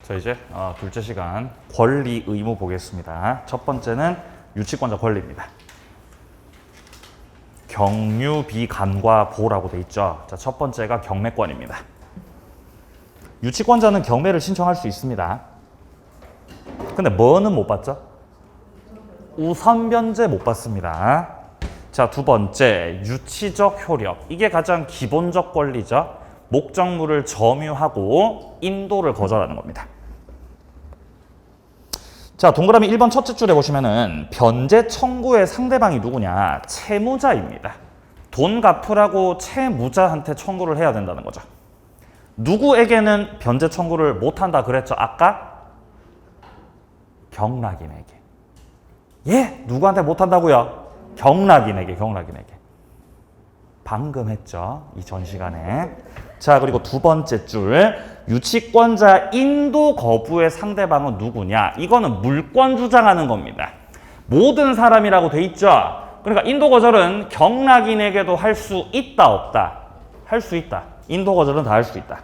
자, 이제 둘째 시간 권리 의무 보겠습니다. 첫 번째는 유치권자 권리입니다. 경유 비간과 보라고 돼 있죠. 자, 첫 번째가 경매권입니다. 유치권자는 경매를 신청할 수 있습니다. 근데 뭐는 못 받죠? 우선 변제 못 받습니다. 자, 두 번째 유치적 효력. 이게 가장 기본적 권리죠. 목적물을 점유하고 인도를 거절하는 겁니다. 자, 동그라미 1번 첫째 줄에 보시면은 변제 청구의 상대방이 누구냐? 채무자입니다. 돈 갚으라고 채무자한테 청구를 해야 된다는 거죠. 누구에게는 변제 청구를 못한다 그랬죠? 아까? 경락인에게. 예? 누구한테 못한다고요? 경락인에게. 방금 했죠. 이 전 시간에. 자, 그리고 두 번째 줄. 유치권자 인도 거부의 상대방은 누구냐? 이거는 물권 주장하는 겁니다. 모든 사람이라고 돼 있죠. 그러니까 인도 거절은 경락인에게도 할 수 있다, 없다? 할 수 있다. 인도 거절은 다 할 수 있다.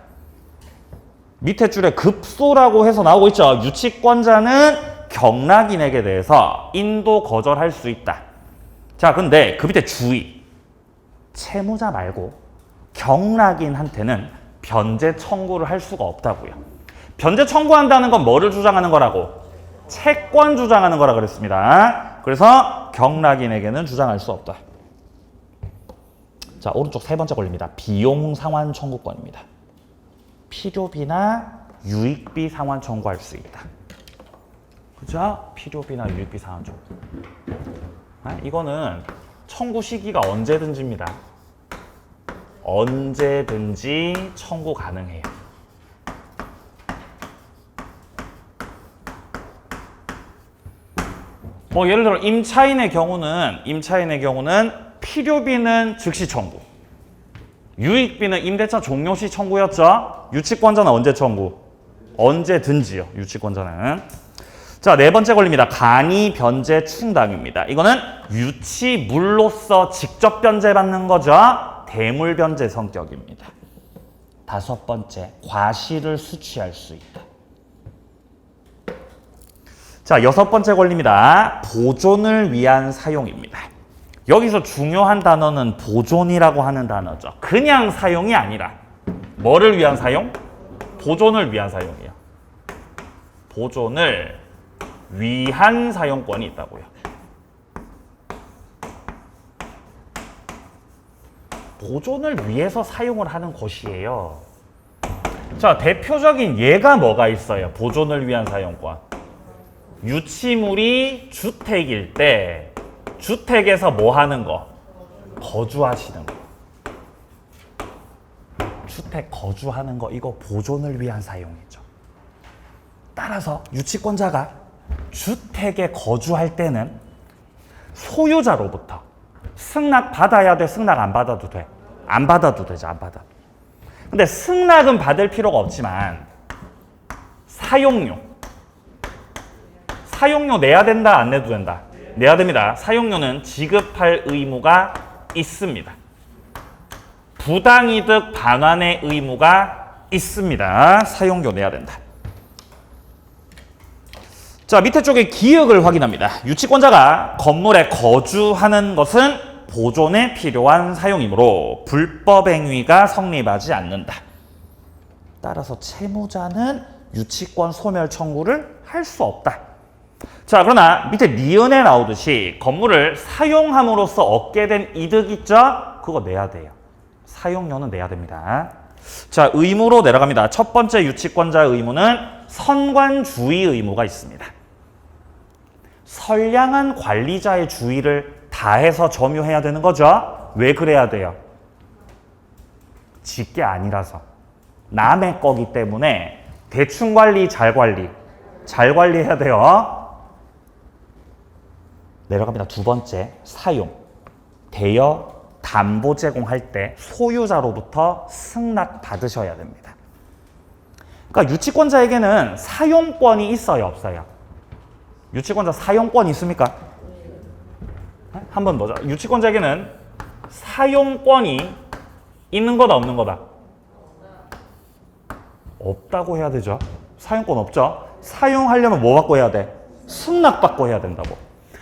밑에 줄에 급소라고 해서 나오고 있죠. 유치권자는 경락인에게 대해서 인도 거절할 수 있다. 자, 근데 그 밑에 주의. 채무자 말고 경락인한테는 변제 청구를 할 수가 없다고요. 변제 청구한다는 건 뭐를 주장하는 거라고? 채권 주장하는 거라 그랬습니다. 그래서 경락인에게는 주장할 수 없다. 자, 오른쪽 세 번째 권리입니다. 비용 상환 청구권입니다. 필요비나 유익비 상환 청구할 수 있다. 그죠? 필요비나 유익비 상환 청구. 이거는 청구 시기가 언제든지입니다. 언제든지 청구 가능해요. 뭐 예를 들어 임차인의 경우는 필요비는 즉시 청구, 유익비는 임대차 종료 시 청구였죠. 유치권자는 언제 청구? 언제든지요. 유치권자는. 자, 네 번째 권리입니다. 간이 변제 충당입니다. 이거는 유치물로서 직접 변제받는 거죠. 대물 변제 성격입니다. 다섯 번째, 과실을 수취할 수 있다. 자, 여섯 번째 권리입니다. 보존을 위한 사용입니다. 여기서 중요한 단어는 보존이라고 하는 단어죠. 그냥 사용이 아니라 뭐를 위한 사용? 보존을 위한 사용이에요. 보존을 위한 사용권이 있다고요. 보존을 위해서 사용을 하는 곳이에요. 자, 대표적인 예가 뭐가 있어요? 보존을 위한 사용권. 유치물이 주택일 때 주택에서 뭐 하는 거? 거주하시는 거. 주택 거주하는 거, 이거 보존을 위한 사용이죠. 따라서 유치권자가 주택에 거주할 때는 소유자로부터 승낙 받아야 돼? 승낙 안 받아도 돼? 안 받아도 되죠. 안 받아. 근데 승낙은 받을 필요가 없지만 사용료 내야 된다? 안 내도 된다? 내야 됩니다. 사용료는 지급할 의무가 있습니다. 부당이득 반환의 의무가 있습니다. 사용료 내야 된다. 자, 밑에 쪽에 기역을 확인합니다. 유치권자가 건물에 거주하는 것은 보존에 필요한 사용이므로 불법 행위가 성립하지 않는다. 따라서 채무자는 유치권 소멸 청구를 할 수 없다. 자, 그러나 밑에 니은에 나오듯이 건물을 사용함으로써 얻게 된 이득 있죠? 그거 내야 돼요. 사용료는 내야 됩니다. 자, 의무로 내려갑니다. 첫 번째 유치권자의 의무는 선관주의 의무가 있습니다. 선량한 관리자의 주의를 다해서 점유해야 되는 거죠. 왜 그래야 돼요? 지게 아니라서. 남의 거기 때문에 대충 관리, 잘 관리해야 돼요. 내려갑니다. 두 번째, 사용. 대여, 담보 제공할 때 소유자로부터 승낙 받으셔야 됩니다. 그러니까 유치권자에게는 사용권이 있어요, 없어요? 유치권자 사용권이 있습니까? 한 번 더. 유치권자에게는 사용권이 있는 거다, 없는 거다? 없다고 해야 되죠. 사용권 없죠? 사용하려면 뭐 받고 해야 돼? 승낙받고 해야 된다고.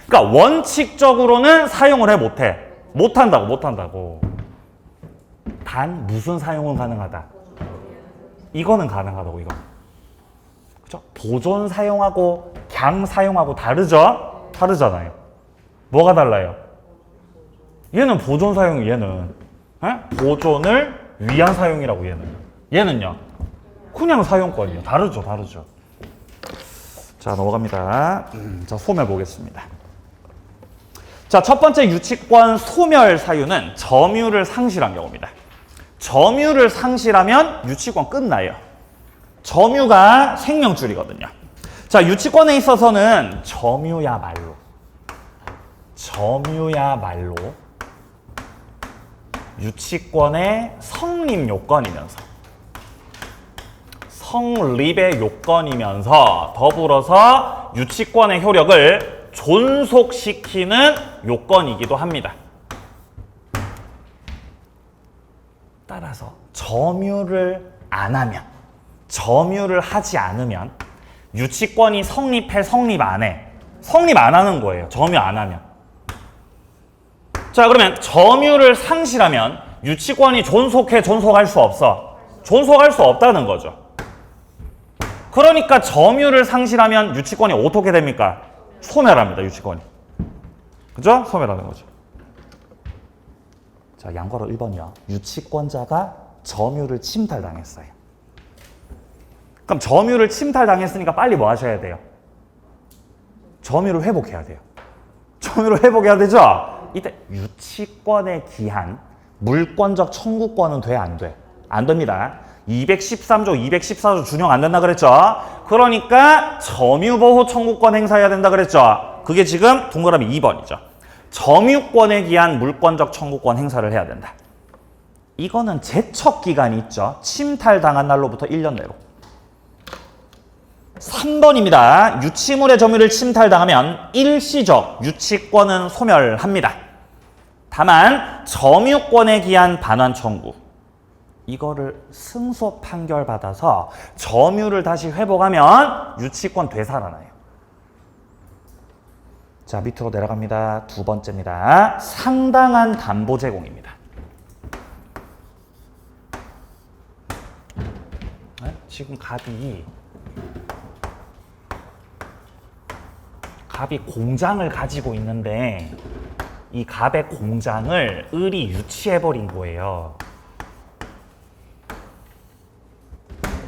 그러니까 원칙적으로는 사용을 해 못해. 못한다고. 단 무슨 사용은 가능하다? 이거는 가능하다고, 이거. 그죠? 보존 사용하고 강 사용하고 다르죠? 다르잖아요. 뭐가 달라요? 얘는 보존 사용, 얘는 보존을 위한 사용이라고, 얘는요 그냥 사용권이에요. 다르죠. 자, 넘어갑니다. 자, 소멸 보겠습니다. 자, 첫 번째 유치권 소멸 사유는 점유를 상실한 경우입니다. 점유를 상실하면 유치권 끝나요. 점유가 생명줄이거든요. 자, 유치권에 있어서는 점유야말로 유치권의 성립 요건이면서 성립의 요건이면서 더불어서 유치권의 효력을 존속시키는 요건이기도 합니다. 따라서 점유를 안 하면, 점유를 하지 않으면 유치권이 성립해, 성립 안 해? 성립 안 하는 거예요. 점유 안 하면. 자, 그러면 점유를 상실하면 유치권이 존속해, 존속할 수 없어? 존속할 수 없다는 거죠. 그러니까 점유를 상실하면 유치권이 어떻게 됩니까? 소멸합니다, 유치권이. 그죠? 소멸하는 거죠. 자, 양괄호 1번이요. 유치권자가 점유를 침탈당했어요. 그럼 점유를 침탈당했으니까 빨리 뭐 하셔야 돼요? 점유를 회복해야 돼요. 점유를 회복해야 되죠? 이때 유치권에 기한 물권적 청구권은 돼, 안 돼? 안 됩니다. 213조, 214조 준용 안 된다 그랬죠? 그러니까 점유보호 청구권 행사해야 된다 그랬죠? 그게 지금 동그라미 2번이죠. 점유권에 기한 물권적 청구권 행사를 해야 된다. 이거는 제척 기간이 있죠. 침탈당한 날로부터 1년 내로. 3번입니다. 유치물의 점유를 침탈당하면 일시적 유치권은 소멸합니다. 다만 점유권에 기한 반환 청구, 이거를 승소 판결 받아서 점유를 다시 회복하면 유치권 되살아나요. 자, 밑으로 내려갑니다. 두 번째입니다. 상당한 담보 제공입니다. 지금 갑이 공장을 가지고 있는데 이 갑의 공장을 을이 유치해버린 거예요.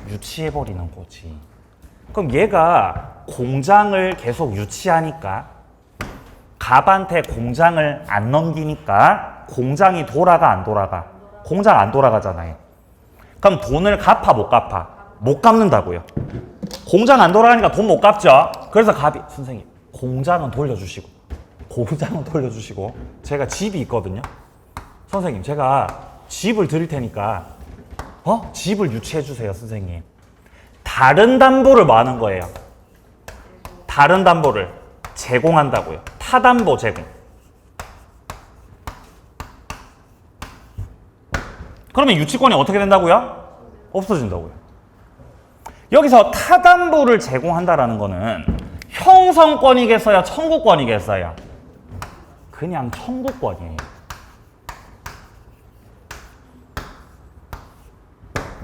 유치해버리는 거지. 그럼 얘가 공장을 계속 유치하니까, 갑한테 공장을 안 넘기니까 공장이 돌아가, 안 돌아가? 공장 안 돌아가잖아요. 그럼 돈을 갚아, 못 갚아? 못 갚는다고요. 공장 안 돌아가니까 돈 못 갚죠. 그래서 갑이, 선생님 공장은 돌려주시고 제가 집이 있거든요. 선생님 제가 집을 드릴 테니까 집을 유치해 주세요, 선생님. 다른 담보를 뭐 하는 거예요? 다른 담보를 제공한다고요. 타담보 제공. 그러면 유치권이 어떻게 된다고요? 없어진다고요. 여기서 타담보를 제공한다라는 거는 형성권이겠어요? 청구권이겠어요? 그냥 청구권이에요.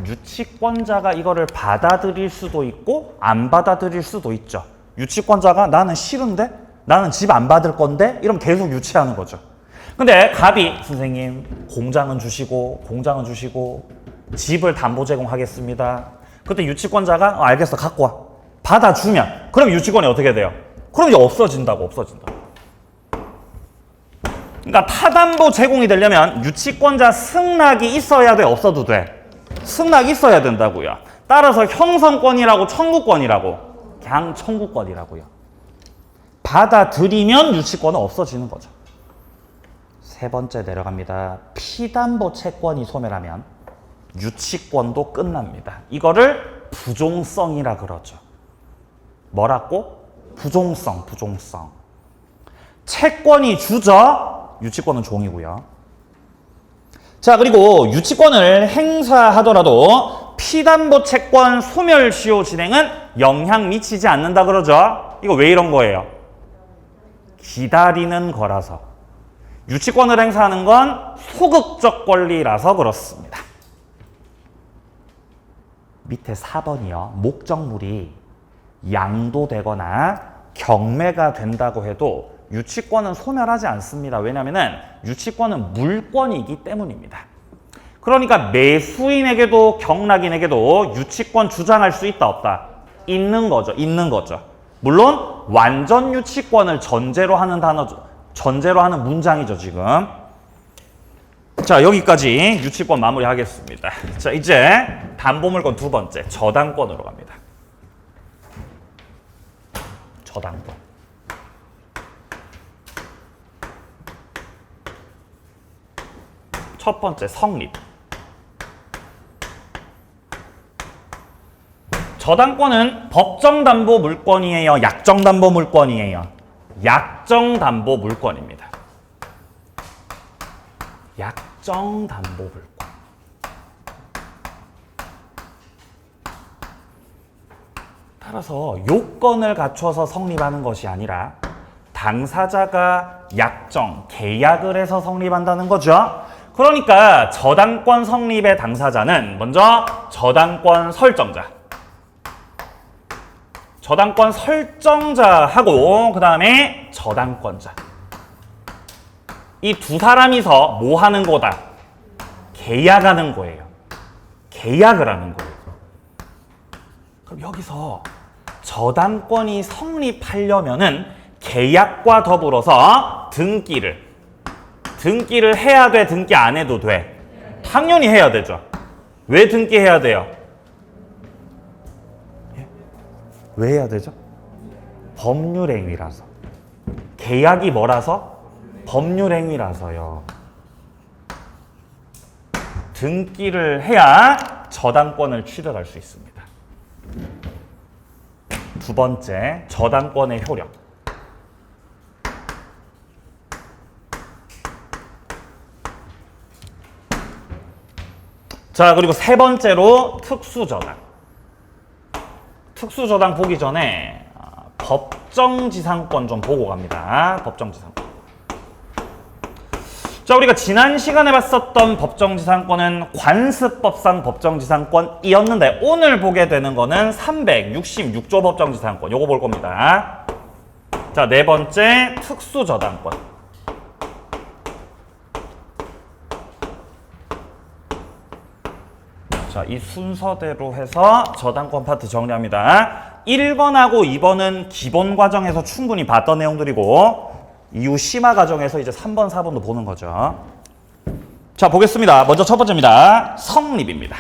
유치권자가 이거를 받아들일 수도 있고 안 받아들일 수도 있죠. 유치권자가 나는 싫은데? 나는 집 안 받을 건데? 이러면 계속 유치하는 거죠. 근데 갑이 선생님 공장은 주시고 집을 담보 제공하겠습니다. 그때 유치권자가 알겠어, 갖고 와. 받아주면 그럼 유치권이 어떻게 돼요? 그럼 이제 없어진다. 그러니까 타담보 제공이 되려면 유치권자 승낙이 있어야 돼, 없어도 돼? 승낙이 있어야 된다고요. 따라서 형성권이라고 청구권이라고? 그냥 청구권이라고요. 받아들이면 유치권은 없어지는 거죠. 세 번째 내려갑니다. 피담보 채권이 소멸하면 유치권도 끝납니다. 이거를 부종성이라 그러죠. 뭐라고? 부종성. 채권이 주죠? 유치권은 종이고요. 자, 그리고 유치권을 행사하더라도 피담보 채권 소멸시효 진행은 영향 미치지 않는다 그러죠. 이거 왜 이런 거예요? 기다리는 거라서. 유치권을 행사하는 건 소극적 권리라서 그렇습니다. 밑에 4번이요. 목적물이 양도되거나 경매가 된다고 해도 유치권은 소멸하지 않습니다. 왜냐하면 유치권은 물권이기 때문입니다. 그러니까 매수인에게도 경락인에게도 유치권 주장할 수 있다 없다? 있는 거죠. 있는 거죠. 물론 완전 유치권을 전제로 하는 전제로 하는 문장이죠, 지금. 자, 여기까지 유치권 마무리하겠습니다. 자, 이제 담보물권 두 번째, 저당권으로 갑니다. 저당권. 첫 번째, 성립. 저당권은 법정담보 물권이에요? 약정담보 물권이에요? 약정담보 물권입니다. 약정담보 물권. 따라서 요건을 갖춰서 성립하는 것이 아니라 당사자가 약정, 계약을 해서 성립한다는 거죠. 그러니까 저당권 성립의 당사자는 먼저 저당권 설정자. 저당권 설정자하고 그 다음에 저당권자. 이 두 사람이서 뭐 하는 거다? 계약하는 거예요. 계약을 하는 거예요. 그럼 여기서 저당권이 성립하려면은 계약과 더불어서 등기를 해야 돼? 등기 안 해도 돼? 당연히 해야 되죠. 왜 등기해야 돼요? 왜 해야 되죠? 법률행위라서. 계약이 뭐라서? 법률행위라서요. 등기를 해야 저당권을 취득할 수 있습니다. 두 번째, 저당권의 효력. 자, 그리고 세 번째로 특수저당. 특수저당 보기 전에 법정지상권 좀 보고 갑니다. 법정지상권. 자, 우리가 지난 시간에 봤었던 법정지상권은 관습법상 법정지상권이었는데 오늘 보게 되는 거는 366조 법정지상권. 요거 볼 겁니다. 자, 네 번째 특수저당권. 자, 이 순서대로 해서 저당권 파트 정리합니다. 1번하고 2번은 기본 과정에서 충분히 봤던 내용들이고 이후 심화 과정에서 이제 3번, 4번도 보는 거죠. 자, 보겠습니다. 먼저 첫 번째입니다. 성립입니다.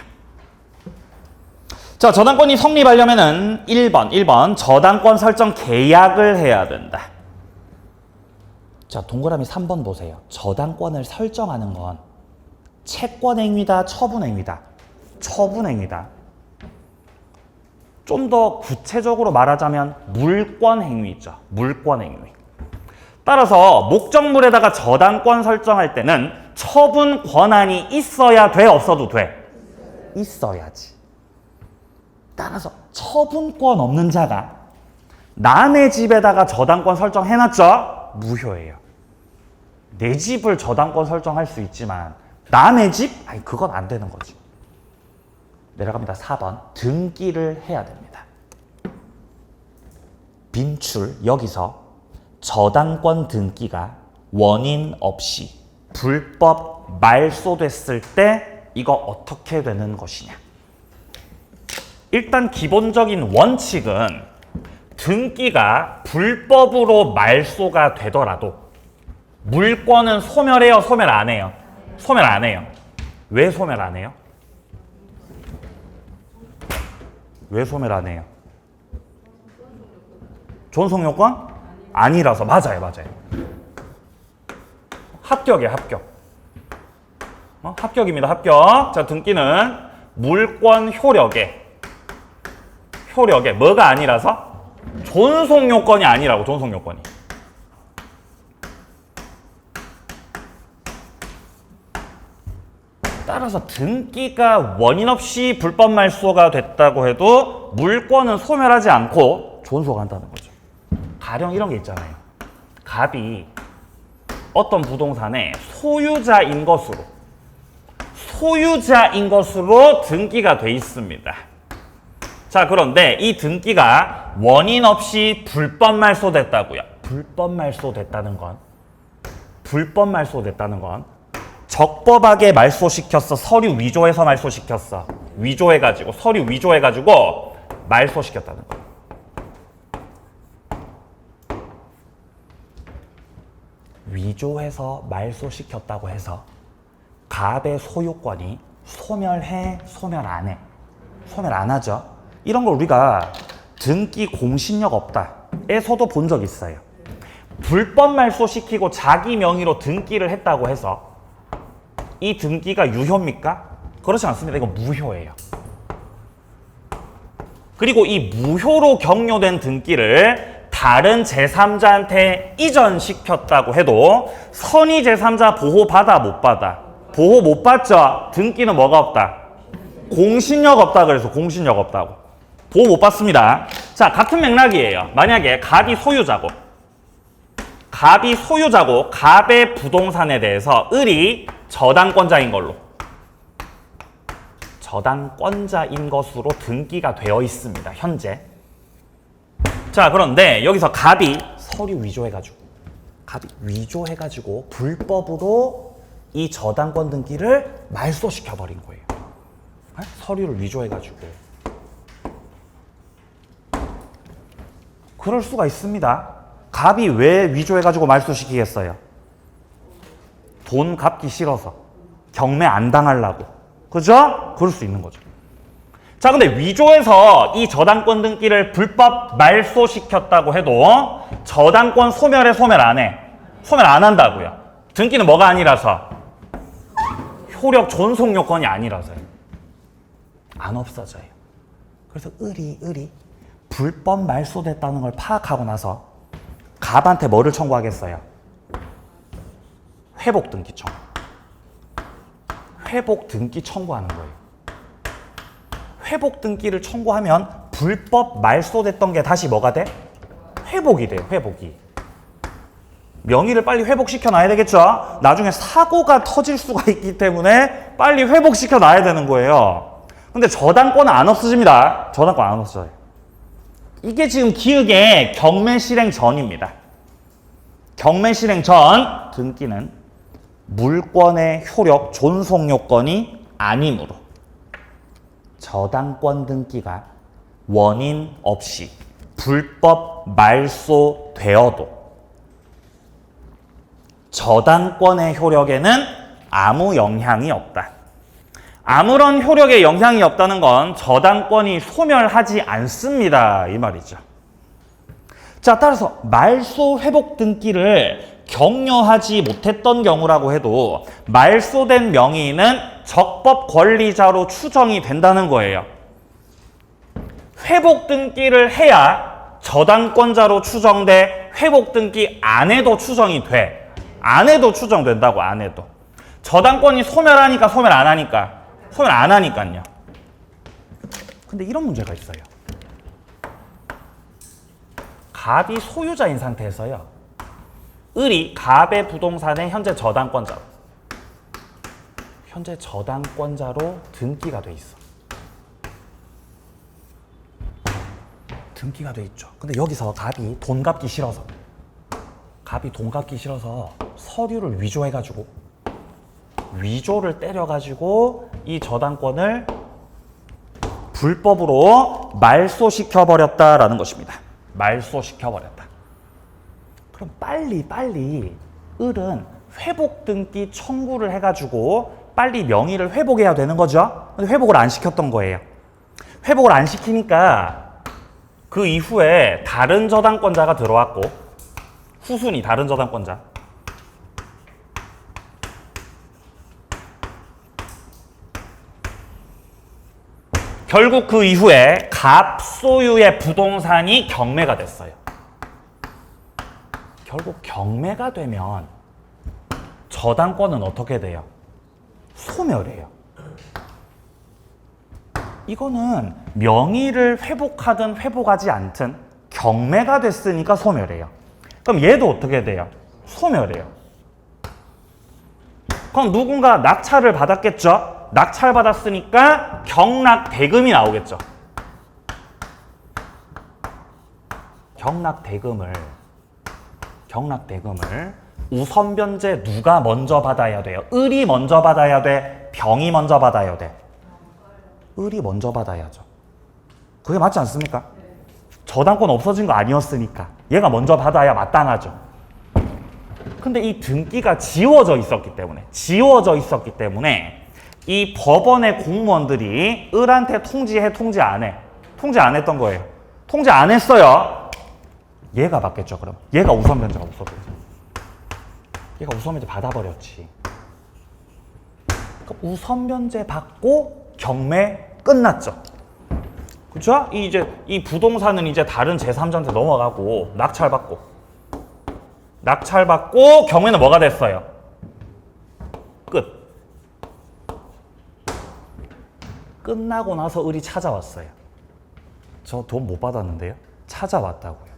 자, 저당권이 성립하려면은 1번 저당권 설정 계약을 해야 된다. 자, 동그라미 3번 보세요. 저당권을 설정하는 건 채권행위다, 처분행위다. 처분행위다. 좀 더 구체적으로 말하자면 물권행위죠. 물권행위. 따라서 목적물에다가 저당권 설정할 때는 처분 권한이 있어야 돼? 없어도 돼? 있어야지. 따라서 처분권 없는 자가 남의 집에다가 저당권 설정해놨죠? 무효예요. 내 집을 저당권 설정할 수 있지만 남의 집? 아니, 그건 안 되는 거지. 내려갑니다. 4번. 등기를 해야 됩니다. 빈출, 여기서 저당권 등기가 원인 없이 불법 말소됐을 때 이거 어떻게 되는 것이냐. 일단 기본적인 원칙은 등기가 불법으로 말소가 되더라도 물권은 소멸해요? 소멸 안 해요? 소멸 안 해요. 왜 소멸 안 해요? 왜 소멸 안 해요? 존속 요건? 아니라서. 맞아요. 합격이에요, 합격. 합격입니다, 합격. 자, 등기는 물권 효력에 뭐가 아니라서? 존속 요건이 아니라고, 존속 요건이. 따라서 등기가 원인 없이 불법 말소가 됐다고 해도 물권은 소멸하지 않고 존속한다는 거죠. 가령 이런 게 있잖아요. 갑이 어떤 부동산의 소유자인 것으로 등기가 돼 있습니다. 자, 그런데 이 등기가 원인 없이 불법 말소됐다고요. 불법 말소됐다는 건 적법하게 말소시켰어. 서류 위조해서 말소시켰어. 서류 위조해가지고 말소시켰다는 거예요. 위조해서 말소시켰다고 해서 갑의 소유권이 소멸해, 소멸 안 해? 소멸 안 하죠. 이런 걸 우리가 등기 공신력 없다에서도 본 적 있어요. 불법 말소시키고 자기 명의로 등기를 했다고 해서 이 등기가 유효입니까? 그렇지 않습니다. 이거 무효예요. 그리고 이 무효로 격려된 등기를 다른 제3자한테 이전시켰다고 해도 선의 제3자 보호받아 못 받아? 보호 못 받죠? 등기는 뭐가 없다? 공신력 없다. 그래서 공신력 없다고. 보호 못 받습니다. 자, 같은 맥락이에요. 만약에 갑이 소유자고 갑의 부동산에 대해서 을이 저당권자인 것으로 등기가 되어 있습니다. 현재. 자, 그런데 여기서 갑이 서류 위조해가지고 불법으로 이 저당권 등기를 말소시켜버린 거예요. 서류를 위조해가지고. 그럴 수가 있습니다. 갑이 왜 위조해가지고 말소시키겠어요? 돈 갚기 싫어서. 경매 안 당하려고. 그죠? 그럴 수 있는 거죠. 자, 근데 위조해서 이 저당권 등기를 불법 말소시켰다고 해도 저당권 소멸해, 소멸 안 해? 소멸 안 한다고요. 등기는 뭐가 아니라서? 효력 존속 요건이 아니라서요. 안 없어져요. 그래서 을이 불법 말소됐다는 걸 파악하고 나서 갑한테 뭐를 청구하겠어요? 회복 등기 청구하는 거예요. 회복 등기를 청구하면 불법 말소됐던 게 다시 뭐가 돼? 회복이 돼요. 회복이. 명의를 빨리 회복시켜 놔야 되겠죠? 나중에 사고가 터질 수가 있기 때문에 빨리 회복시켜 놔야 되는 거예요. 근데 저당권은 안 없어집니다. 저당권 안 없어져요. 이게 지금 기억의 경매 실행 전입니다. 경매 실행 전 등기는 물권의 효력 존속 요건이 아니므로 저당권 등기가 원인 없이 불법 말소되어도 저당권의 효력에는 아무 영향이 없다. 아무런 효력에 영향이 없다는 건 저당권이 소멸하지 않습니다. 이 말이죠. 자, 따라서 말소 회복 등기를 격려하지 못했던 경우라고 해도 말소된 명의는 적법 권리자로 추정이 된다는 거예요. 회복 등기를 해야 저당권자로 추정돼. 회복 등기 안 해도 추정이 돼. 안 해도 추정된다고. 안 해도. 저당권이 소멸하니까 소멸 안 하니까. 소멸 안 하니까요. 근데 이런 문제가 있어요. 갑이 소유자인 상태에서요. 을이 갑의 부동산의 현재 저당권자로 등기가 돼 있어. 등기가 돼 있죠. 근데 여기서 갑이 돈 갚기 싫어서 서류를 위조를 때려가지고 이 저당권을 불법으로 말소시켜버렸다라는 것입니다. 말소시켜버렸다. 그럼 빨리 을은 회복 등기 청구를 해가지고 빨리 명의를 회복해야 되는 거죠. 근데 회복을 안 시켰던 거예요. 회복을 안 시키니까 그 이후에 다른 저당권자가 들어왔고, 후순위 다른 저당권자. 결국 그 이후에 갑 소유의 부동산이 경매가 됐어요. 결국 경매가 되면 저당권은 어떻게 돼요? 소멸해요. 이거는 명의를 회복하든 회복하지 않든 경매가 됐으니까 소멸해요. 그럼 얘도 어떻게 돼요? 소멸해요. 그럼 누군가 낙찰을 받았겠죠? 낙찰 받았으니까 경락 대금이 나오겠죠. 경락 대금을 우선 변제 누가 먼저 받아야 돼요? 을이 먼저 받아야 돼? 병이 먼저 받아야 돼? 을이 먼저 받아야죠. 그게 맞지 않습니까? 저당권 없어진 거 아니었으니까 얘가 먼저 받아야 마땅하죠. 근데 이 등기가 지워져 있었기 때문에 이 법원의 공무원들이 을한테 통지해, 통지 안 해? 통지 안 했던 거예요. 통지 안 했어요. 얘가 받겠죠. 그럼 얘가 우선 변제가 없어도 얘가 우선 변제 받아버렸지. 그러니까 우선 변제 받고 경매 끝났죠. 그렇죠? 이 부동산은 이제 다른 제3자한테 넘어가고 낙찰받고 경매는 뭐가 됐어요? 끝. 끝나고 나서 을이 찾아왔어요. 저 돈 못 받았는데요? 찾아왔다고요.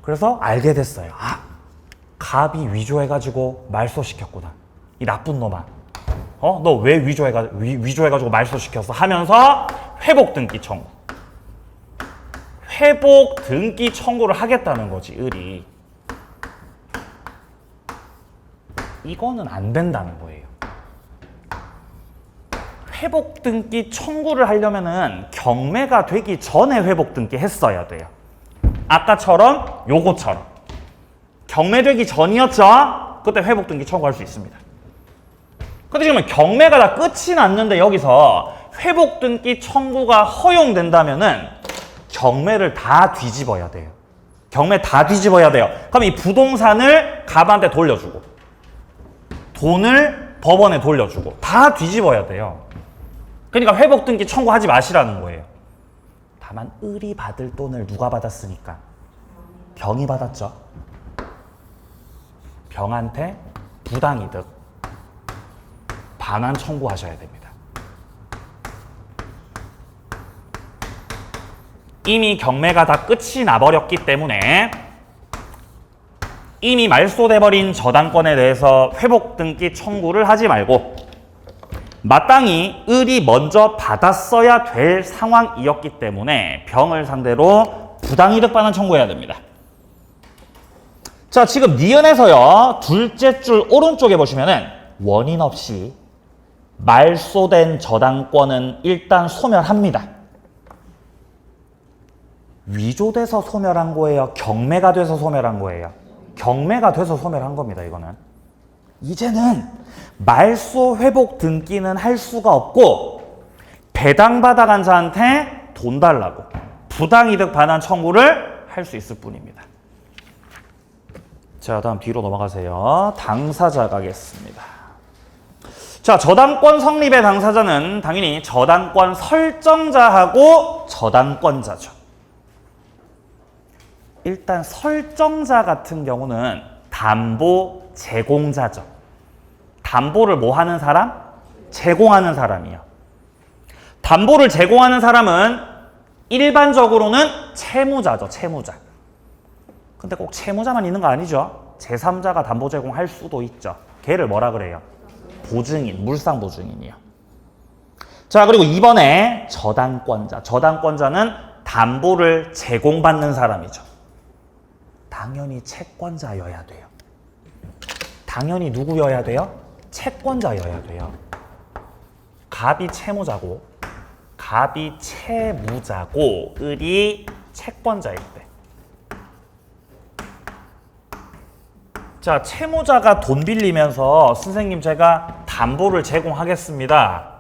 그래서 알게 됐어요. 아, 갑이 위조해가지고 말소시켰구나. 이 나쁜 놈아. 너 왜 위조해가지고 말소시켰어? 하면서 회복 등기 청구. 회복 등기 청구를 하겠다는 거지, 을이. 이거는 안 된다는 거예요. 회복 등기 청구를 하려면은 경매가 되기 전에 회복 등기 했어야 돼요. 아까처럼 요거처럼 경매되기 전이었죠? 그때 회복 등기 청구할 수 있습니다. 근데 지금 경매가 다 끝이 났는데 여기서 회복 등기 청구가 허용된다면은 경매를 다 뒤집어야 돼요. 경매 다 뒤집어야 돼요. 그럼 이 부동산을 갑한테 돌려주고 돈을 법원에 돌려주고 다 뒤집어야 돼요. 그러니까 회복 등기 청구하지 마시라는 거예요. 다만 을이 받을 돈을 누가 받았으니까? 병이 받았죠. 병한테 부당이득 반환 청구하셔야 됩니다. 이미 경매가 다 끝이 나버렸기 때문에 이미 말소돼버린 저당권에 대해서 회복 등기 청구를 하지 말고 마땅히 을이 먼저 받았어야 될 상황이었기 때문에 병을 상대로 부당이득 반환 청구해야 됩니다. 자, 지금 니은에서요, 둘째 줄 오른쪽에 보시면은 원인 없이 말소된 저당권은 일단 소멸합니다. 위조돼서 소멸한 거예요? 경매가 돼서 소멸한 거예요? 경매가 돼서 소멸한 겁니다, 이거는. 이제는 말소 회복 등기는 할 수가 없고 배당받아간 자한테 돈 달라고 부당이득 반환 청구를 할 수 있을 뿐입니다. 자, 다음 뒤로 넘어가세요. 당사자 가겠습니다. 자, 저당권 성립의 당사자는 당연히 저당권 설정자하고 저당권자죠. 일단 설정자 같은 경우는 담보 제공자죠. 담보를 뭐 하는 사람? 제공하는 사람이요. 담보를 제공하는 사람은 일반적으로는 채무자죠. 채무자. 근데 꼭 채무자만 있는 거 아니죠. 제3자가 담보 제공할 수도 있죠. 걔를 뭐라 그래요? 보증인, 물상보증인이요. 자, 그리고 이번에 저당권자. 저당권자는 담보를 제공받는 사람이죠. 당연히 채권자여야 돼요. 당연히 누구여야 돼요? 채권자여야 돼요. 갑이 채무자고 을이 채권자일 때. 자, 채무자가 돈 빌리면서 선생님 제가 담보를 제공하겠습니다.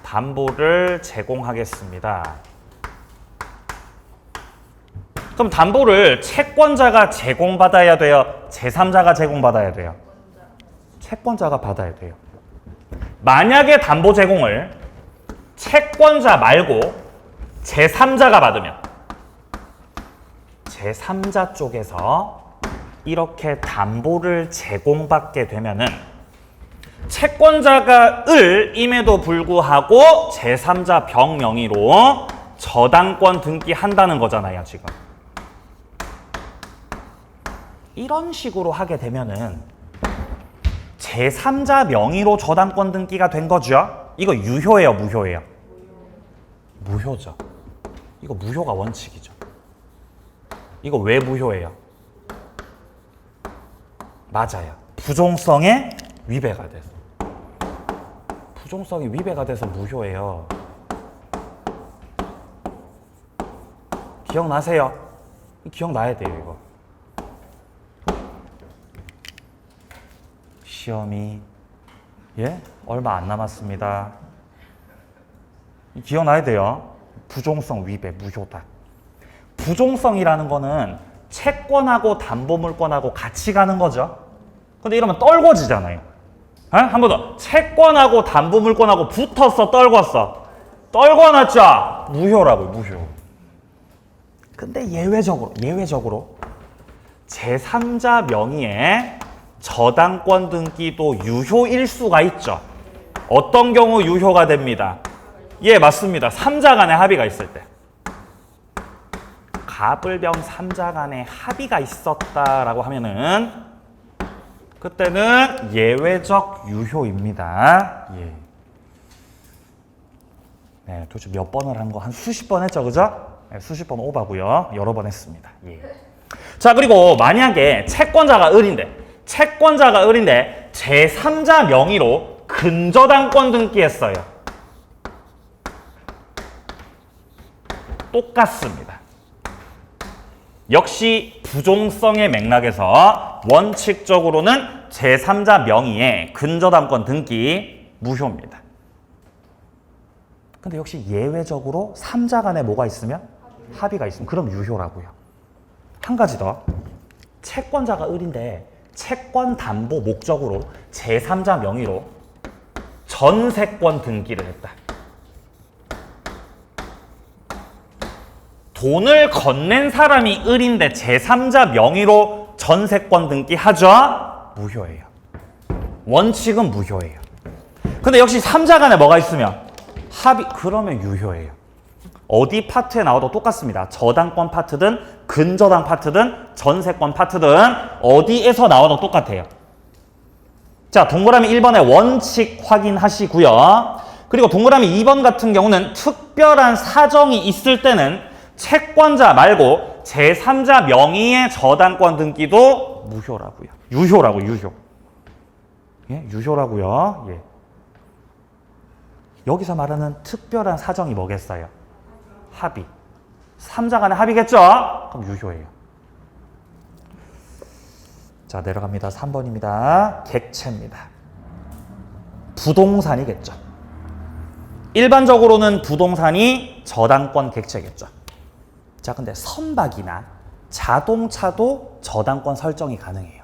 담보를 제공하겠습니다. 그럼 담보를 채권자가 제공받아야 돼요? 제3자가 제공받아야 돼요? 채권자가 받아야 돼요. 만약에 담보 제공을 채권자 말고 제3자가 받으면 제3자 쪽에서 이렇게 담보를 제공받게 되면은 채권자가 을임에도 불구하고 제3자 병 명의로 저당권 등기한다는 거잖아요, 지금. 이런 식으로 하게 되면은 제3자 명의로 저당권 등기가 된 거죠. 이거 유효예요, 무효예요? 무효죠. 이거 무효가 원칙이죠. 이거 왜 무효예요? 맞아요. 부종성에 위배가 돼서. 부종성이 위배가 돼서 무효예요. 기억나세요? 기억나야 돼요, 이거. 시험이 얼마 안 남았습니다. 기억나야 돼요. 부종성 위배, 무효다. 부종성이라는 거는 채권하고 담보물권하고 같이 가는 거죠. 근데 이러면 떨궈지잖아요. 한 번 더. 채권하고 담보물권하고 붙었어, 떨궜어? 떨궈놨죠? 무효라고요, 무효. 근데 예외적으로 제3자 명의의 저당권 등기도 유효일 수가 있죠. 어떤 경우 유효가 됩니다. 맞습니다. 3자 간의 합의가 있을 때. 갑을병 3자 간의 합의가 있었다라고 하면은 그때는 예외적 유효입니다. 네, 도대체 몇 번을 한 거? 한 수십 번 했죠, 그죠? 네, 수십 번 오바고요. 여러 번 했습니다. 자, 그리고 만약에 채권자가 을인데 제3자 명의로 근저당권 등기했어요. 똑같습니다. 역시 부종성의 맥락에서 원칙적으로는 제3자 명의의 근저당권 등기 무효입니다. 근데 역시 예외적으로 3자 간에 뭐가 있으면? 합의가 있으면 그럼 유효라고요. 한 가지 더. 채권자가 을인데 채권 담보 목적으로 제3자 명의로 전세권 등기를 했다. 돈을 건넨 사람이 을인데 제3자 명의로 전세권 등기하죠? 무효예요. 원칙은 무효예요. 근데 역시 3자 간에 뭐가 있으면? 합의, 그러면 유효예요. 어디 파트에 나와도 똑같습니다. 저당권 파트든 근저당 파트든 전세권 파트든 어디에서 나와도 똑같아요. 자, 동그라미 1번에 원칙 확인하시고요. 그리고 동그라미 2번 같은 경우는 특별한 사정이 있을 때는 채권자 말고 제3자 명의의 저당권 등기도 무효라고요. 유효라고, 유효. 유효라고요. 여기서 말하는 특별한 사정이 뭐겠어요? 합의. 3자 간의 합의겠죠? 그럼 유효예요. 자, 내려갑니다. 3번입니다. 객체입니다. 부동산이겠죠. 일반적으로는 부동산이 저당권 객체겠죠. 자, 근데 선박이나 자동차도 저당권 설정이 가능해요.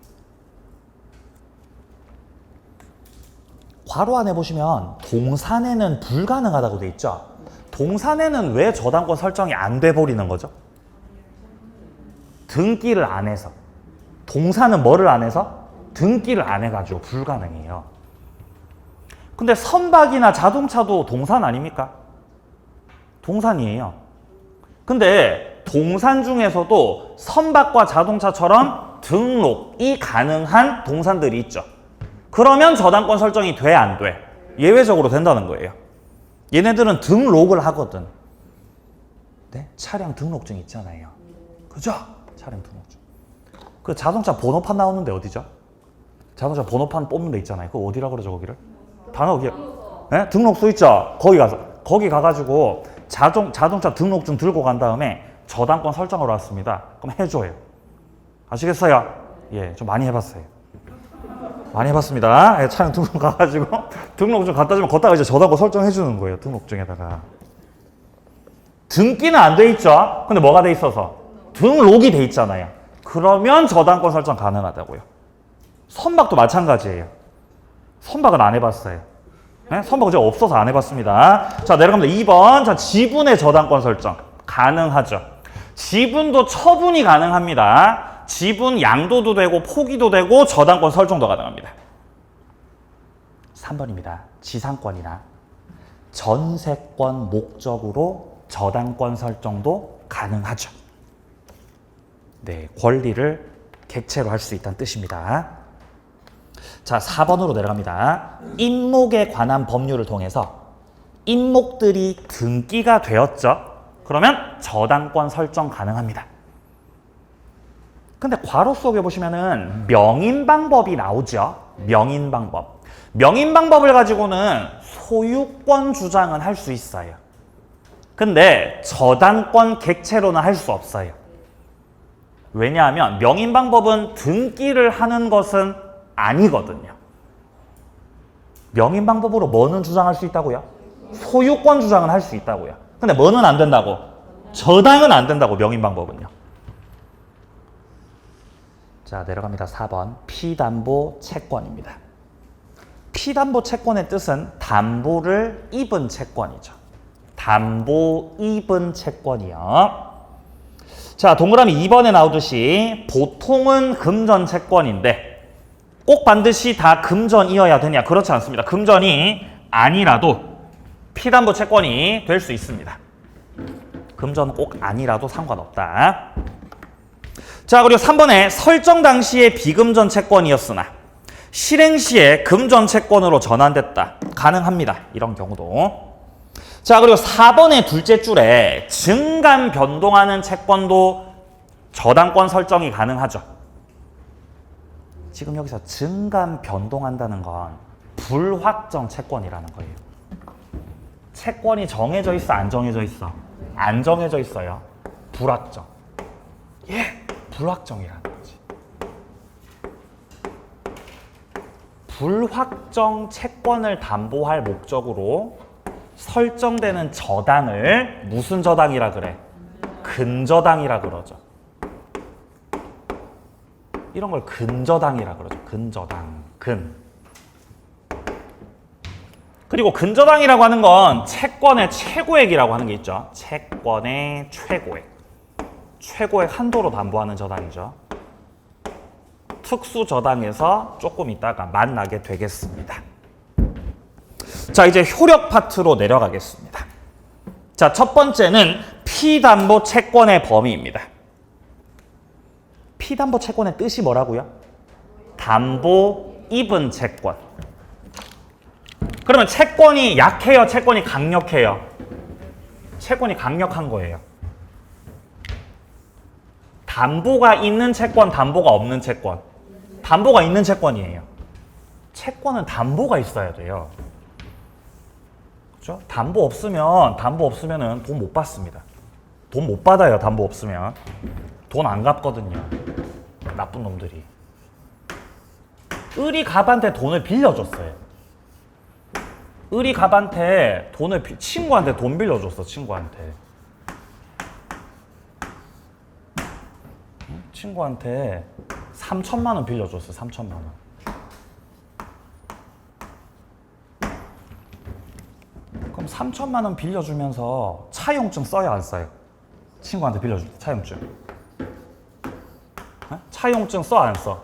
괄호 안에 보시면 동산에는 불가능하다고 돼 있죠. 동산에는 왜 저당권 설정이 안 돼 버리는 거죠? 등기를 안 해서. 동산은 뭐를 안 해서? 등기를 안 해가지고 불가능해요. 근데 선박이나 자동차도 동산 아닙니까? 동산이에요. 근데 동산 중에서도 선박과 자동차처럼 등록이 가능한 동산들이 있죠. 그러면 저당권 설정이 돼, 안 돼? 예외적으로 된다는 거예요. 얘네들은 등록을 하거든. 네? 차량 등록증 있잖아요. 그죠? 차량 등록증. 그 자동차 번호판 나오는데 어디죠? 자동차 번호판 뽑는 데 있잖아요. 그거 어디라 그러죠, 거기를? 단어 기억. 네? 등록소 있죠? 거기 가가지고 자동차 등록증 들고 간 다음에 저당권 설정하러 왔습니다. 그럼 해줘요. 아시겠어요? 좀 많이 해봤어요. 많이 해봤습니다. 차량 등록 가가지고 등록증 갖다 주면 걷다가 이제 저당권 설정해 주는 거예요. 등록증에다가. 등기는 안 돼 있죠? 근데 뭐가 돼 있어서? 등록이 돼 있잖아요. 그러면 저당권 설정 가능하다고요. 선박도 마찬가지예요. 선박은 안 해봤어요. 네? 선박 제가 없어서 안 해봤습니다. 자, 내려갑니다. 2번. 자, 지분의 저당권 설정. 가능하죠. 지분도 처분이 가능합니다. 지분 양도도 되고 포기도 되고 저당권 설정도 가능합니다. 3번입니다. 지상권이나 전세권 목적으로 저당권 설정도 가능하죠. 네, 권리를 객체로 할 수 있다는 뜻입니다. 자, 4번으로 내려갑니다. 인목에 관한 법률을 통해서 인목들이 등기가 되었죠. 그러면 저당권 설정 가능합니다. 근데 괄호 속에 보시면은 명인방법이 나오죠. 명인방법. 명인방법을 가지고는 소유권 주장은 할 수 있어요. 근데 저당권 객체로는 할 수 없어요. 왜냐하면 명인방법은 등기를 하는 것은 아니거든요. 명인방법으로 뭐는 주장할 수 있다고요? 소유권 주장은 할 수 있다고요. 근데 뭐는 안 된다고? 저당은 안 된다고, 명인방법은요. 자, 내려갑니다. 4번. 피담보 채권입니다. 피담보 채권의 뜻은 담보를 입은 채권이죠. 담보 입은 채권이요. 자, 동그라미 2번에 나오듯이 보통은 금전 채권인데 꼭 반드시 다 금전이어야 되냐? 그렇지 않습니다. 금전이 아니라도 피담보 채권이 될 수 있습니다. 금전은 꼭 아니라도 상관없다. 자, 그리고 3번에 설정 당시에 비금전 채권이었으나 실행 시에 금전 채권으로 전환됐다. 가능합니다. 이런 경우도. 자, 그리고 4번의 둘째 줄에 증감 변동하는 채권도 저당권 설정이 가능하죠. 지금 여기서 증감 변동한다는 건 불확정 채권이라는 거예요. 채권이 정해져 있어, 안 정해져 있어? 안 정해져 있어요. 불확정. 불확정이라는 거지. 불확정 채권을 담보할 목적으로 설정되는 저당을 무슨 저당이라 그래? 근저당이라 그러죠. 이런 걸 근저당이라 그러죠. 근저당. 그리고 근저당이라고 하는 건 채권의 최고액이라고 하는 게 있죠. 채권의 최고액. 최고액 한도로 담보하는 저당이죠. 특수 저당에서 조금 있다가 만나게 되겠습니다. 자, 이제 효력 파트로 내려가겠습니다. 자, 첫 번째는 피담보 채권의 범위입니다. 피담보 채권의 뜻이 뭐라고요? 담보 입은 채권. 그러면 채권이 약해요? 채권이 강력해요? 채권이 강력한 거예요. 담보가 있는 채권, 담보가 없는 채권. 담보가 있는 채권이에요. 채권은 담보가 있어야 돼요. 그렇죠? 담보 없으면은 돈 못 받습니다. 돈 못 받아요. 담보 없으면. 돈 안 갚거든요. 나쁜 놈들이. 을이갑한테 돈을 빌려줬어요. 을이갑한테 친구한테 돈 빌려줬어. 친구한테 3천만 원 빌려줬어. 3천만 원. 그럼 3천만 원 빌려주면서 차용증 써요, 안 써요? 친구한테 빌려줄 때 차용증. 차용증 써, 안 써?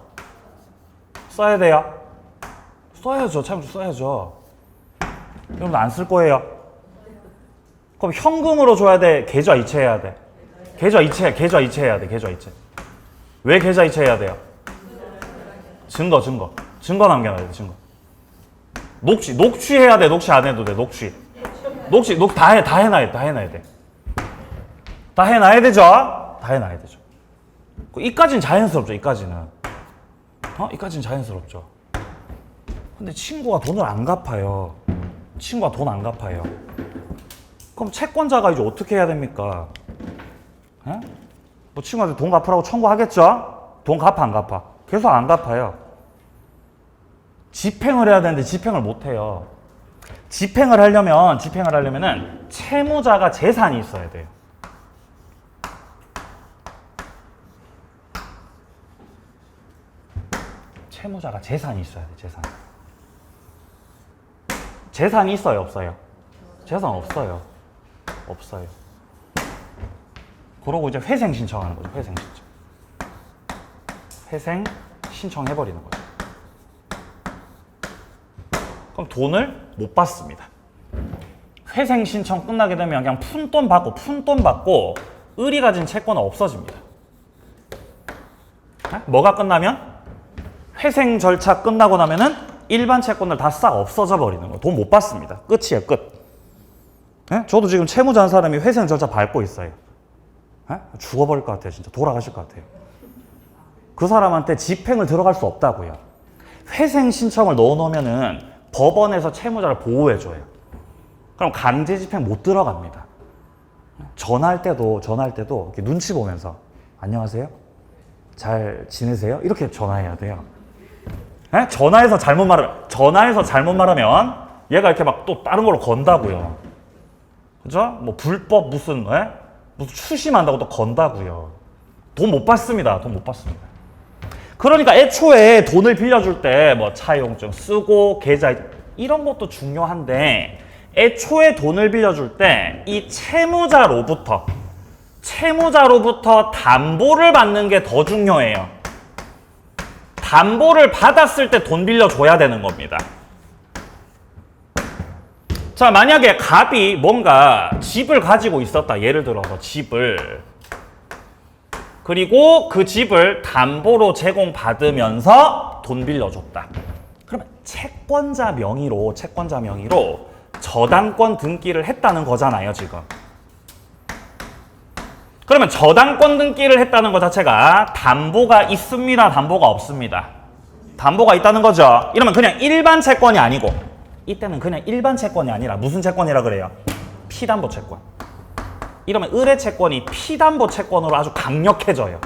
써야 돼요? 써야죠. 차용증 써야죠. 여러분 안 쓸 거예요? 그럼 현금으로 줘야 돼? 계좌 이체해야 돼? 계좌 이체해야 돼. 계좌 이체. 왜 계좌 이체해야 돼요? 증거 남겨놔야 돼. 증거. 녹취해야 돼. 녹취 안 해도 돼. 녹취 다 해놔야 돼. 다 해놔야 되죠? 다 해놔야 되죠. 이까지는 자연스럽죠. 이까지는 자연스럽죠. 근데 친구가 돈을 안 갚아요. 돈 안 갚아요. 그럼 채권자가 이제 어떻게 해야 됩니까? 뭐 친구한테 돈 갚으라고 청구하겠죠? 돈 갚아, 안 갚아? 계속 안 갚아요. 집행을 해야 되는데 집행을 못 해요. 집행을 하려면은 채무자가 재산이 있어야 돼요. 채무자가 재산이 있어야 돼. 재산이 있어요, 없어요? 재산 없어요. 그러고 이제 회생 신청하는 거죠. 회생 신청해버리는 거죠. 그럼 돈을 못 받습니다. 회생 신청 끝나게 되면 그냥 푼돈 받고 을이 가진 채권은 없어집니다. 뭐가 끝나면? 회생 절차 끝나고 나면은 일반 채권들 다 싹 없어져 버리는 거예요. 돈 못 받습니다. 끝이에요, 끝. 저도 지금 채무자 한 사람이 회생 절차 밟고 있어요. 죽어버릴 것 같아요, 진짜. 돌아가실 것 같아요. 그 사람한테 집행을 들어갈 수 없다고요. 회생 신청을 넣어놓으면은 법원에서 채무자를 보호해줘요. 그럼 강제 집행 못 들어갑니다. 전화할 때도 이렇게 눈치 보면서 안녕하세요? 잘 지내세요? 이렇게 전화해야 돼요. 전화해서 잘못 말하면 얘가 이렇게 막 또 다른 걸로 건다고요. 그죠? 뭐 불법 무슨 추심한다고 또 건다고요. 돈 못 받습니다. 돈 못 받습니다. 그러니까 애초에 돈을 빌려줄 때 뭐 차용증 쓰고 계좌 이런 것도 중요한데 애초에 돈을 빌려줄 때 이 채무자로부터 담보를 받는 게 더 중요해요. 담보를 받았을 때 돈 빌려줘야 되는 겁니다. 자, 만약에 갑이 뭔가 집을 가지고 있었다. 예를 들어서 집을. 그리고 그 집을 담보로 제공받으면서 돈 빌려줬다. 그러면 채권자 명의로 저당권 등기를 했다는 거잖아요, 지금. 그러면 저당권 등기를 했다는 것 자체가 담보가 있습니다, 담보가 없습니다? 담보가 있다는 거죠. 이러면 그냥 일반 채권이 아니고 이때는 그냥 일반 채권이 아니라 무슨 채권이라 그래요? 피담보 채권. 이러면 을의 채권이 피담보 채권으로 아주 강력해져요.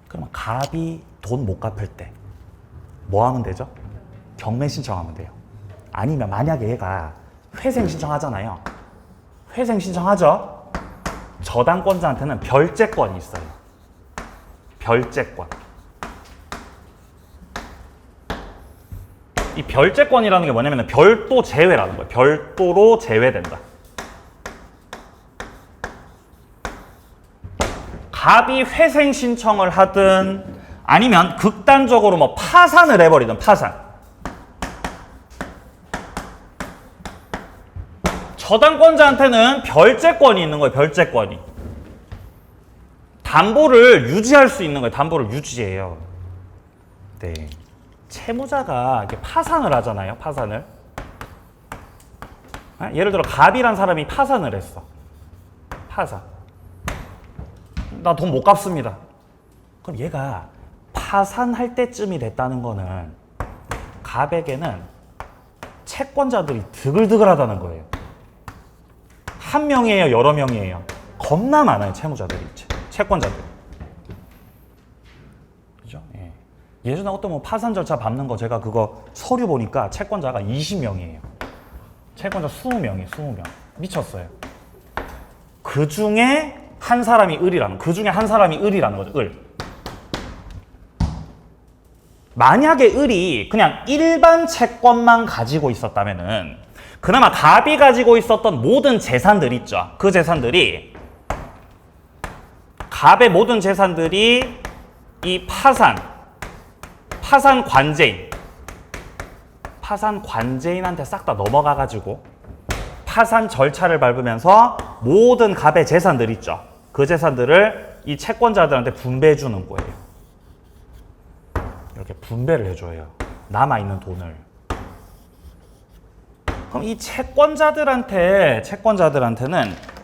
그러면 갑이 돈 못 갚을 때 뭐 하면 되죠? 경매 신청하면 돼요. 아니면 만약에 얘가 회생 신청하잖아요. 회생 신청하죠? 저당권자한테는 별채권이 있어요. 별채권. 이 별채권이라는 게 뭐냐면 별도 제외라는 거예요. 별도로 제외된다. 갑이 회생 신청을 하든 아니면 극단적으로 뭐 파산을 해버리든 파산. 저당권자한테는 별채권이 있는 거예요. 별채권이. 담보를 유지할 수 있는 거예요. 담보를 유지해요. 네. 채무자가 이렇게 파산을 하잖아요. 파산을. 예를 들어 갑이란 사람이 파산을 했어. 파산. 나 돈 못 갚습니다. 그럼 얘가 파산할 때쯤이 됐다는 거는 갑에게는 채권자들이 드글드글하다는 거예요. 한 명이에요, 여러 명이에요? 겁나 많아요, 채무자들이. 채권자들. 그죠? 예. 예전에 어떤 뭐 파산 절차 밟는 거 제가 그거 서류 보니까 채권자가 20명이에요. 채권자 20명이에요, 20명. 미쳤어요. 그 중에 한 사람이 을이라는 거죠, 을. 만약에 을이 그냥 일반 채권만 가지고 있었다면은 그나마 갑이 가지고 있었던 모든 재산들 있죠. 그 재산들이 갑의 모든 재산들이 이 파산 관제인한테 싹 다 넘어가가지고 파산 절차를 밟으면서 모든 갑의 재산들 있죠. 그 재산들을 이 채권자들한테 분배해 주는 거예요. 이렇게 분배를 해줘요. 남아있는 돈을. 그럼 이 채권자들한테는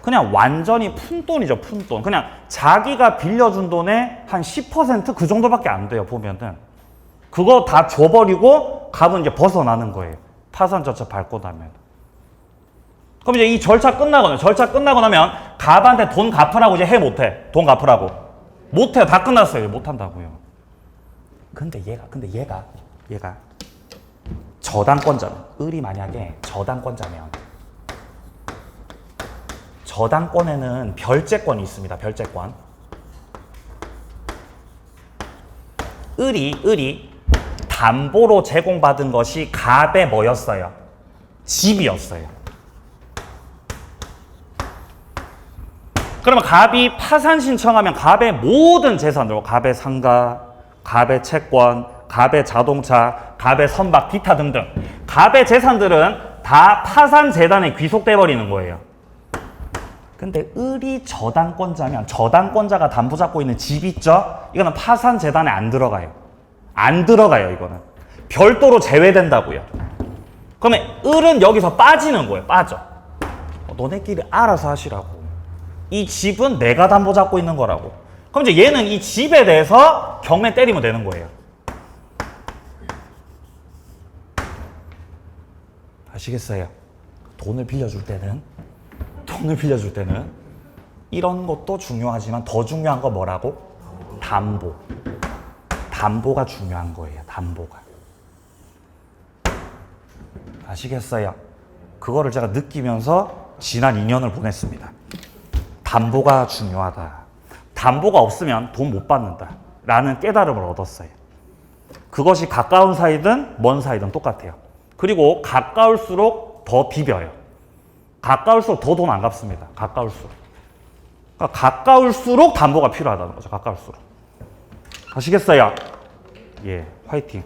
그냥 완전히 푼돈이죠, 푼돈. 그냥 자기가 빌려준 돈의 한 10% 그 정도밖에 안 돼요, 보면은. 그거 다 줘버리고 갑은 이제 벗어나는 거예요. 파산 절차 밟고 나면. 그럼 이제 이 절차 끝나고 나면 갑한테 돈 갚으라고 이제 못해. 돈 갚으라고. 못해요. 다 끝났어요. 못한다고요. 근데 얘가 저당권자면, 을이 만약에 저당권자면 저당권에는 별채권이 있습니다. 별채권. 을이 담보로 제공받은 것이 갑의 뭐였어요? 집이었어요. 그러면 갑이 파산 신청하면 갑의 모든 재산들, 갑의 상가, 갑의 채권, 갑의 자동차, 갑의 선박, 기타 등등 갑의 재산들은 다 파산 재단에 귀속돼 버리는 거예요. 근데 을이 저당권자면 저당권자가 담보 잡고 있는 집 있죠? 이거는 파산 재단에 안 들어가요. 안 들어가요, 이거는. 별도로 제외된다고요. 그러면 을은 여기서 빠지는 거예요. 빠져. 너네끼리 알아서 하시라고. 이 집은 내가 담보 잡고 있는 거라고. 그럼 이제 얘는 이 집에 대해서 경매 때리면 되는 거예요. 아시겠어요? 돈을 빌려줄 때는 이런 것도 중요하지만 더 중요한 건 뭐라고? 담보. 담보가 중요한 거예요. 담보가. 아시겠어요? 그거를 제가 느끼면서 지난 2년을 보냈습니다. 담보가 중요하다. 담보가 없으면 돈 못 받는다. 라는 깨달음을 얻었어요. 그것이 가까운 사이든 먼 사이든 똑같아요. 그리고 가까울수록 더 비벼요. 가까울수록 더 돈 안 갚습니다. 가까울수록. 그러니까 가까울수록 담보가 필요하다는 거죠. 가까울수록. 아시겠어요? 예, 화이팅.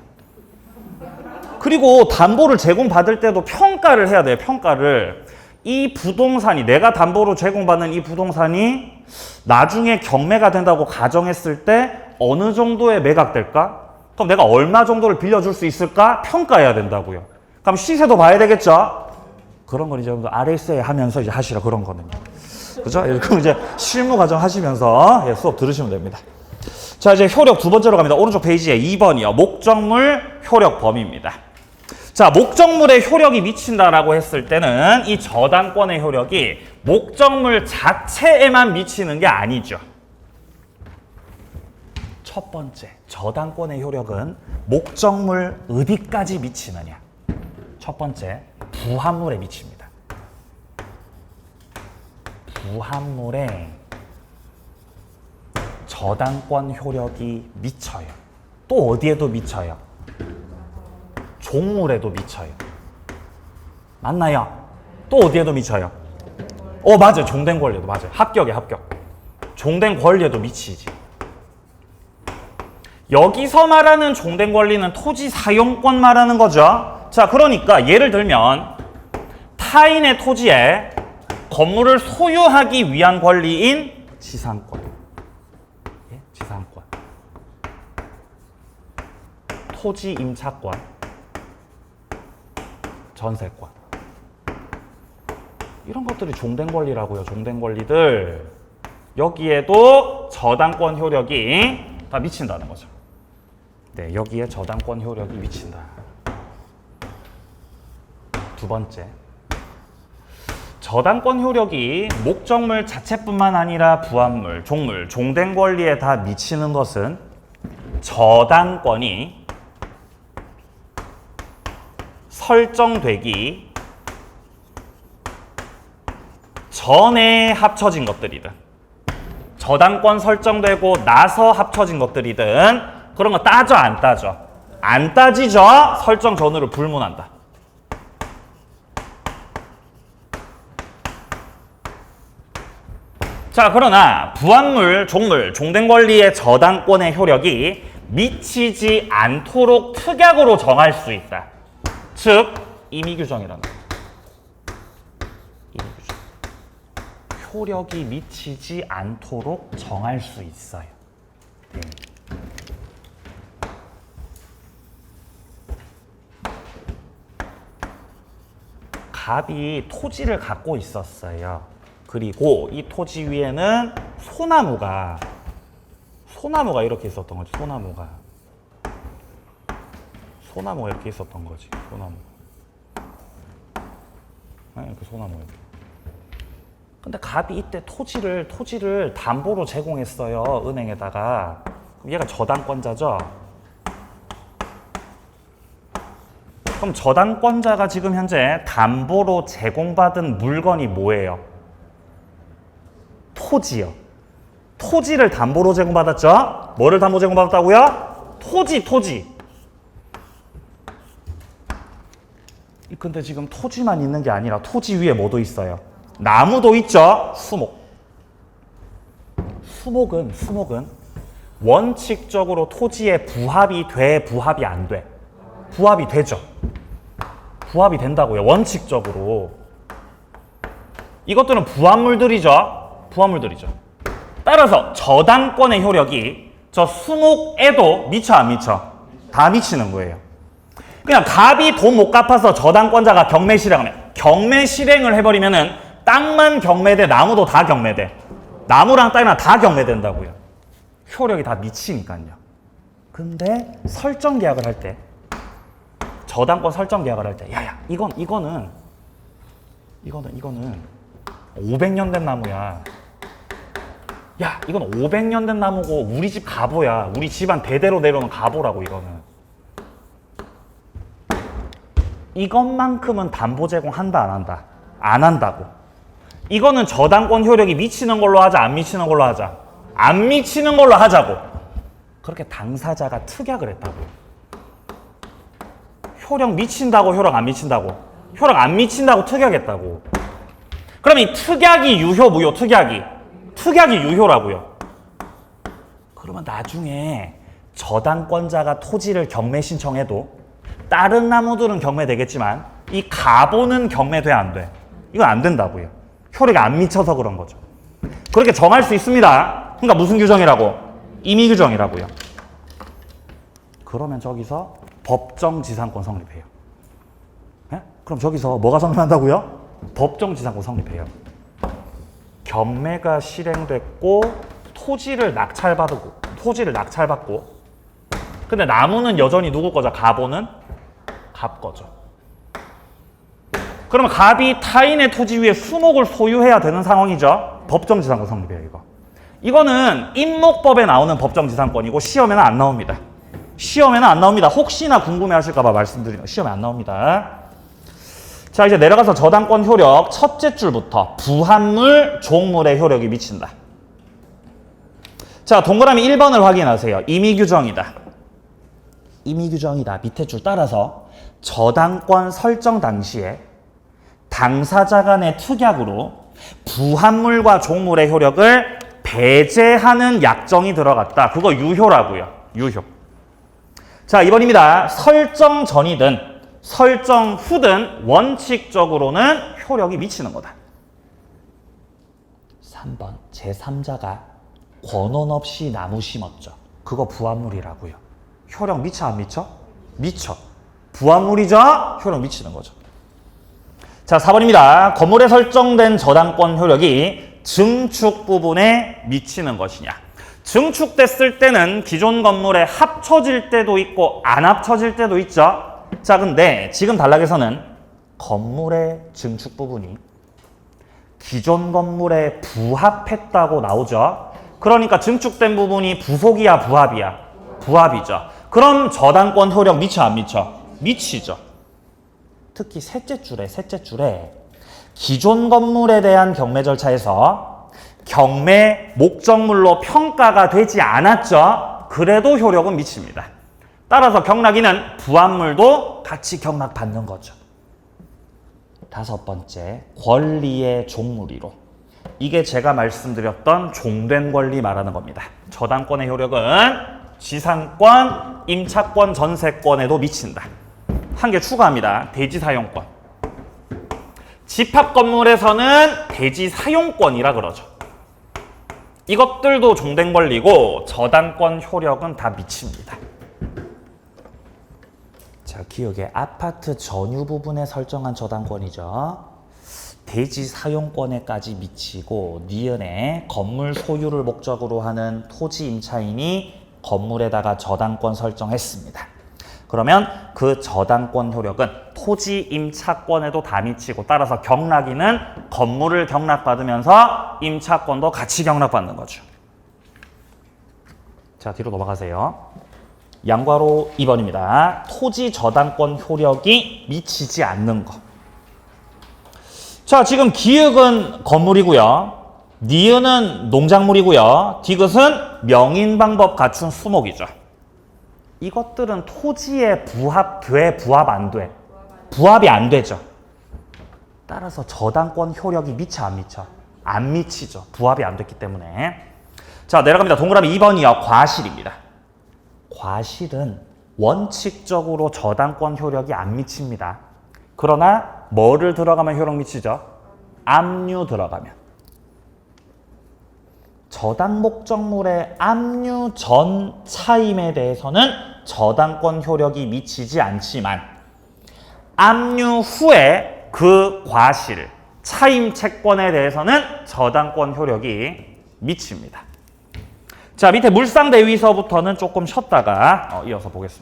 그리고 담보를 제공받을 때도 평가를 해야 돼요. 평가를. 이 부동산이, 내가 담보로 제공받는 이 부동산이 나중에 경매가 된다고 가정했을 때 어느 정도의 매각될까? 그럼 내가 얼마 정도를 빌려줄 수 있을까? 평가해야 된다고요. 그럼 시세도 봐야 되겠죠? 그런 건 이제 여러분들 RSA 하면서 이제 하시라, 그런 거는요. 그죠? 그럼 이제 실무 과정 하시면서 예, 수업 들으시면 됩니다. 자, 이제 효력 두 번째로 갑니다. 오른쪽 페이지에 2번이요. 목적물 효력 범위입니다. 자, 목적물의 효력이 미친다라고 했을 때는 이 저당권의 효력이 목적물 자체에만 미치는 게 아니죠. 첫 번째, 저당권의 효력은 목적물 어디까지 미치느냐. 첫 번째, 부합물에 미칩니다. 부합물에 저당권 효력이 미쳐요. 또 어디에도 미쳐요? 종물에도 미쳐요. 맞나요? 또 어디에도 미쳐요? 맞아요. 종된 권리에도. 맞아요. 합격이에요, 합격. 종된 권리에도 미치지. 여기서 말하는 종된 권리는 토지 사용권 말하는 거죠. 자, 그러니까 예를 들면 타인의 토지에 건물을 소유하기 위한 권리인 지상권. 예? 지상권. 토지 임차권. 전세권. 이런 것들이 종된 권리라고요. 종된 권리들. 여기에도 저당권 효력이 다 미친다는 거죠. 네, 여기에 저당권 효력이 미친다. 두 번째, 저당권 효력이 목적물 자체뿐만 아니라 부합물, 종물, 종된 권리에 다 미치는 것은 저당권이 설정되기 전에 합쳐진 것들이든 저당권 설정되고 나서 합쳐진 것들이든 그런 거 따져 안 따져? 안 따지죠? 설정 전후를 불문한다. 자, 그러나 부합물, 종물, 종된 권리의 저당권의 효력이 미치지 않도록 특약으로 정할 수 있다. 즉, 임의규정이라는 거예요. 임의규정. 효력이 미치지 않도록 정할 수 있어요. 네. 갑이 토지를 갖고 있었어요. 그리고 이 토지 위에는 소나무가 이렇게 있었던 거지. 소나무가 이렇게 있었던 거지. 소나무가. 이렇게 소나무 이렇게. 근데 갑이 이때 토지를 담보로 제공했어요. 은행에다가. 그럼 얘가 저당권자죠. 그럼 저당권자가 지금 현재 담보로 제공받은 물건이 뭐예요? 토지요. 토지를 담보로 제공받았죠? 뭐를 담보 제공받았다고요? 토지. 근데 지금 토지만 있는 게 아니라 토지 위에 뭐도 있어요? 나무도 있죠? 수목. 수목은 원칙적으로 토지에 부합이 돼, 부합이 안 돼? 부합이 되죠. 부합이 된다고요. 원칙적으로. 이것들은 부합물들이죠. 부합물들이죠. 따라서 저당권의 효력이 저 수목에도 미쳐 안 미쳐? 다 미치는 거예요. 그냥 갑이 돈 못 갚아서 저당권자가 경매 실행하면 경매 실행을 해버리면은 땅만 경매돼, 나무도 다 경매돼. 나무랑 땅이랑 다 경매된다고요. 효력이 다 미치니까요. 근데 설정 계약을 할 때, 저당권 설정 계약을 할 때, 야야, 이거는 500년 된 나무야. 야, 이건 500년 된 나무고 우리 집 가보야. 우리 집안 대대로 내려오는 가보라고 이거는. 이것만큼은 담보 제공한다 안 한다? 안 한다고. 이거는 저당권 효력이 미치는 걸로 하자, 안 미치는 걸로 하자? 안 미치는 걸로 하자고. 그렇게 당사자가 특약을 했다고요. 효력 미친다고, 효력 안 미친다고? 효력 안 미친다고 특약했다고. 그럼 이 특약이 유효, 무효? 특약이 유효라고요. 그러면 나중에 저당권자가 토지를 경매 신청해도 다른 나무들은 경매되겠지만 이 가보는 경매돼, 안 돼? 이건 안 된다고요. 효력이 안 미쳐서 그런 거죠. 그렇게 정할 수 있습니다. 그러니까 무슨 규정이라고? 임의 규정이라고요. 그러면 저기서 법정지상권 성립해요. 예? 그럼 저기서 뭐가 성립한다고요? 법정지상권 성립해요. 경매가 실행됐고 토지를 낙찰받고 근데 나무는 여전히 누구 거죠? 갑오는? 갑 거죠. 그러면 갑이 타인의 토지 위에 수목을 소유해야 되는 상황이죠. 법정지상권 성립이에요. 이거는 임목법에 나오는 법정지상권이고 시험에는 안 나옵니다. 혹시나 궁금해하실까 봐 말씀드리면 시험에 안 나옵니다. 자, 이제 내려가서 저당권 효력 첫째 줄부터 부합물, 종물의 효력이 미친다. 자, 동그라미 1번을 확인하세요. 임의규정이다. 밑에 줄 따라서 저당권 설정 당시에 당사자 간의 특약으로 부합물과 종물의 효력을 배제하는 약정이 들어갔다. 그거 유효라고요. 유효. 자, 2번입니다. 설정 전이든 설정 후든 원칙적으로는 효력이 미치는 거다. 3번. 제3자가 권원 없이 나무 심었죠. 그거 부합물이라고요. 효력 미쳐 안 미쳐? 미쳐. 부합물이죠? 효력 미치는 거죠. 자, 4번입니다. 건물에 설정된 저당권 효력이 증축 부분에 미치는 것이냐. 증축됐을 때는 기존 건물에 합쳐질 때도 있고 안 합쳐질 때도 있죠. 자, 근데 지금 단락에서는 건물의 증축 부분이 기존 건물에 부합했다고 나오죠. 그러니까 증축된 부분이 부속이야, 부합이야? 부합이죠. 그럼 저당권 효력 미쳐 안 미쳐? 미치죠. 특히 셋째 줄에 기존 건물에 대한 경매 절차에서 경매 목적물로 평가가 되지 않았죠. 그래도 효력은 미칩니다. 따라서 경락인은 부합물도 같이 경락받는 거죠. 5번째, 권리의 종물이로. 이게 제가 말씀드렸던 종된 권리 말하는 겁니다. 저당권의 효력은 지상권, 임차권, 전세권에도 미친다. 한 개 추가합니다. 대지사용권. 집합건물에서는 대지사용권이라 그러죠. 이것들도 종된 권리고 저당권 효력은 다 미칩니다. 자, 기억에 아파트 전유 부분에 설정한 저당권이죠. 대지 사용권에까지 미치고 니은에 건물 소유를 목적으로 하는 토지 임차인이 건물에다가 저당권 설정했습니다. 그러면 그 저당권 효력은 토지 임차권에도 다 미치고 따라서 경락인은 건물을 경락받으면서 임차권도 같이 경락받는 거죠. 자, 뒤로 넘어가세요. 양괄호 2번입니다. 토지 저당권 효력이 미치지 않는 거. 자, 지금 기역은 건물이고요. 니은은 농작물이고요. 디귿은 명인방법 갖춘 수목이죠. 이것들은 토지에 부합돼, 부합 안 돼? 부합이 안 되죠. 따라서 저당권 효력이 미쳐 안 미쳐? 안 미치죠. 부합이 안 됐기 때문에. 자, 내려갑니다. 동그라미 2번이요. 과실입니다. 과실은 원칙적으로 저당권 효력이 안 미칩니다. 그러나 뭐를 들어가면 효력 미치죠? 압류 들어가면. 저당 목적물의 압류 전 차임에 대해서는 저당권 효력이 미치지 않지만 압류 후에 그 과실, 차임 채권에 대해서는 저당권 효력이 미칩니다. 자, 밑에 물상대위서부터는 조금 쉬었다가 이어서 보겠습니다.